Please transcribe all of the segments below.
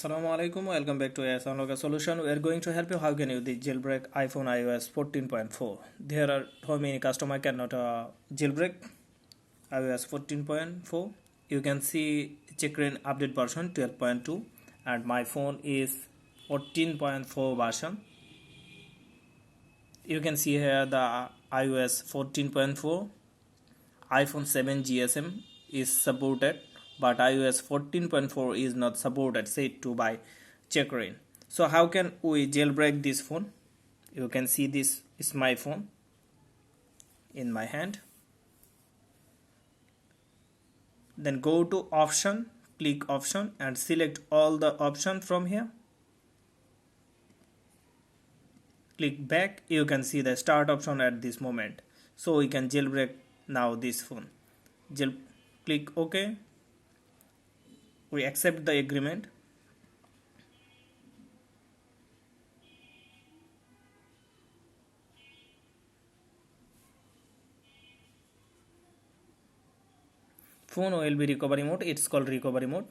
Assalamu alaikum, welcome back to Asunlocker solution. We are going to help you how can you the jailbreak iPhone iOS 14.4. There are how many customer cannot jailbreak iOS 14.4. You can see check-in update version 12.2 and my phone is 14.4 version. You can see here the iOS 14.4 iPhone 7 GSM is supported, but iOS 14.4 is not supported, said to by check-in. So how can we jailbreak this phone? You can see this is my phone in my hand. Then go to option, click option and select all the option from here. Click back, you can see the start option at this moment. So we can jailbreak now this phone. Click OK. We accept the agreement. Phone will be recovery mode. It's called recovery mode,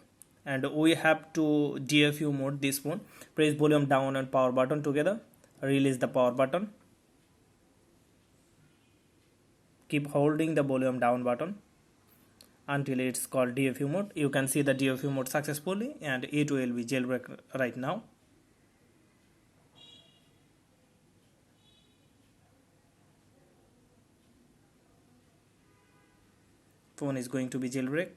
and we have to DFU mode this phone. Press volume down and power button together. Release the power button. Keep holding the volume down button until it's called DFU mode. You can see the DFU mode successfully and it will be jailbreak right now. Phone is going to be jailbreak.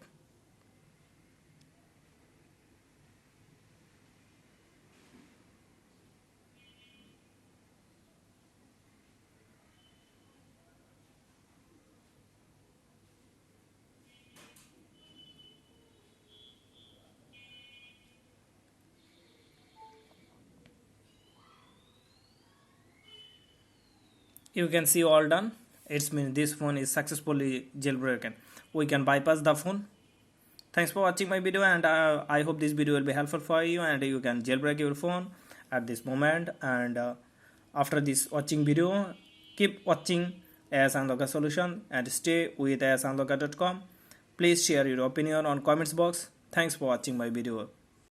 You can see all done. It's mean this phone is successfully jailbroken. We can bypass the phone. Thanks for watching my video, and I hope this video will be helpful for you and you can jailbreak your phone at this moment. And after this watching video, keep watching Asunlocker solution and stay with asunlocker.com. Please share your opinion on comments box. Thanks for watching my video.